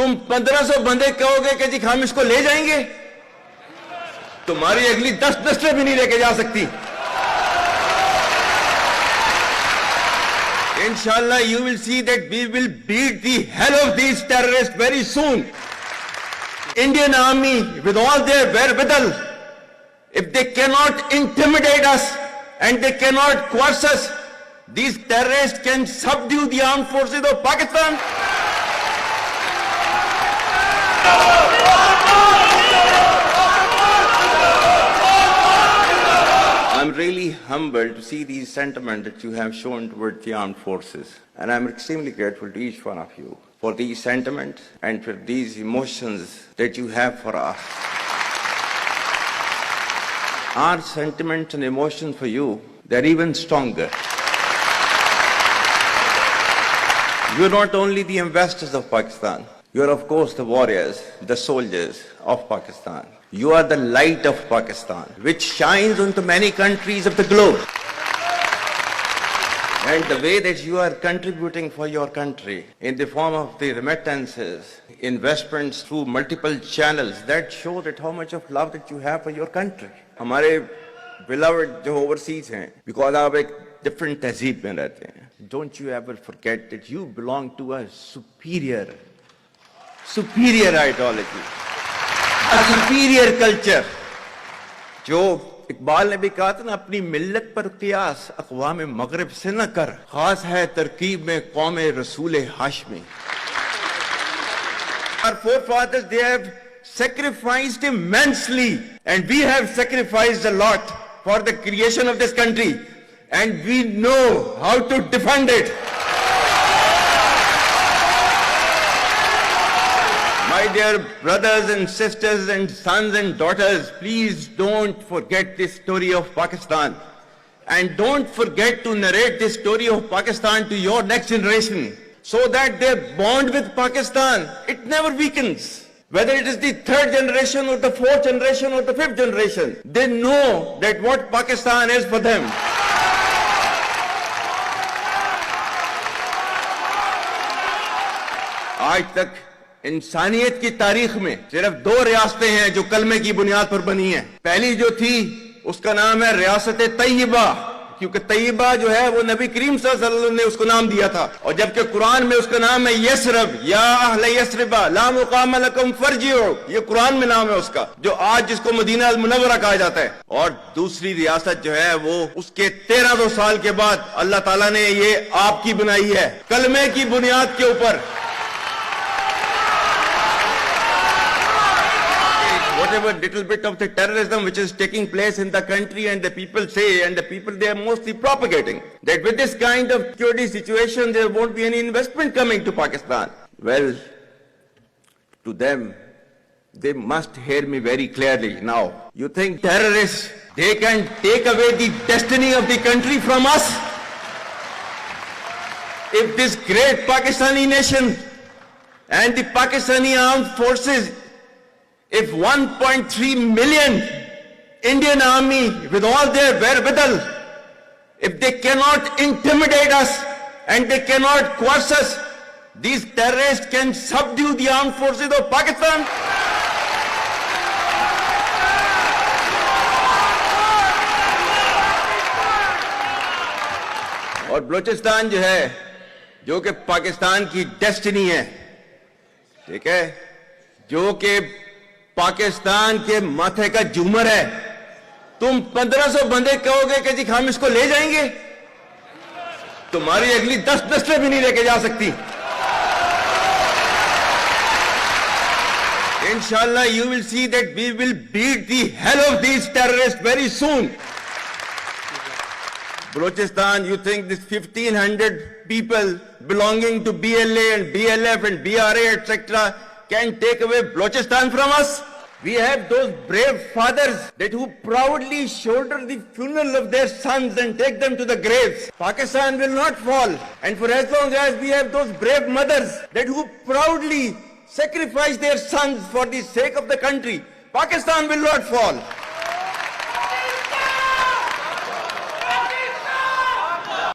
तुम 1500 बंदे कहोगे कि जी हम इसको ले जाएंगे, तुम्हारी अगली 10 नस्लें भी नहीं लेके जा सकती। Inshallah, you will see that we will beat the hell of these terrorists very soon. Indian army, with all their wherewithal, if they cannot intimidate us and they cannot coerce us, these terrorists can subdue the armed forces of Pakistan. I'm really humbled to see the sentiment that you have shown towards the armed forces. And I'm extremely grateful to each one of you for these sentiments and for these emotions that you have for us. Our sentiments and emotions for you, they're even stronger. You're not only the ambassadors of Pakistan, you're of course the warriors, the soldiers of Pakistan. You are the light of Pakistan, which shines onto many countries of the globe. And the way that you are contributing for your country in the form of the remittances, investments through multiple channels, that show that how much of love that you have for your country. हमारे beloved जो overseas हैं, because आप एक different तहजीब में रहते हैं. Don't you ever forget that you belong to a superior ideology. A superior culture. जो इकबाल ने भी कहा था ना, अपनी मिल्लत पर कियास अक़वाम मगरिब से न कर, खास है तरकीब में कौम रसूल Hashmi. Our forefathers, they have sacrificed immensely, and we have sacrificed a lot for the creation of this country, and we know how to defend it. My dear brothers and sisters and sons and daughters, please don't forget this story of Pakistan. And don't forget to narrate this story of Pakistan to your next generation, so that their bond with Pakistan, it never weakens. Whether it is the 3rd generation or the 4th generation or the 5th generation, they know that what Pakistan is for them. आज तक इंसानियत की तारीख में सिर्फ 2 रियासतें हैं जो कलमे की बुनियाद पर बनी हैं. पहली जो थी उसका नाम है रियासत तैयबा, क्योंकि तैयबा जो है वो नबी करीम सल्लल्लाहु अलैहि वसल्लम ने उसको नाम दिया था. और जबकि कुरान में उसका नाम है यसरब, या अहले यसरबा ला मुकाम लकुम फरजिउ, ये कुरान में नाम है उसका, जो आज जिसको मदीना अल मुनव्वरा कहा जाता है. और दूसरी रियासत जो है वो उसके 1300 साल के बाद अल्लाह ताला ने ये आपकी बनाई है, कलमे की बुनियाद के ऊपर. Whatever little bit of the terrorism which is taking place in the country, and the people say, and the people they are mostly propagating, that with this kind of security situation there won't be any investment coming to Pakistan. Well, to them, they must hear me very clearly now. You think terrorists, they can take away the destiny of the country from us? If this great Pakistani nation and the Pakistani armed forces, if 1.3 million Indian army with all their wherewithal, if they cannot intimidate us and they cannot coerce us, these terrorists can subdue the armed forces of Pakistan. और बलूचिस्तान जो है, जो कि पाकिस्तान की destiny है, ठीक है, जो कि पाकिस्तान के माथे का झूमर है, तुम 1500 बंदे कहोगे कि जी हम इसको ले जाएंगे, तुम्हारी अगली 10 नस्लें भी नहीं लेके जा सकती. Inshallah, you will see that we will beat the hell of these terrorists very soon. Balochistan, you think this 1500 people belonging to BLA and BLF and BRA, etc., can take away Balochistan from us? We have those brave fathers that who proudly shoulder the funeral of their sons and take them to the graves. Pakistan will not fall. And for as long as we have those brave mothers that who proudly sacrifice their sons for the sake of the country, Pakistan will not fall.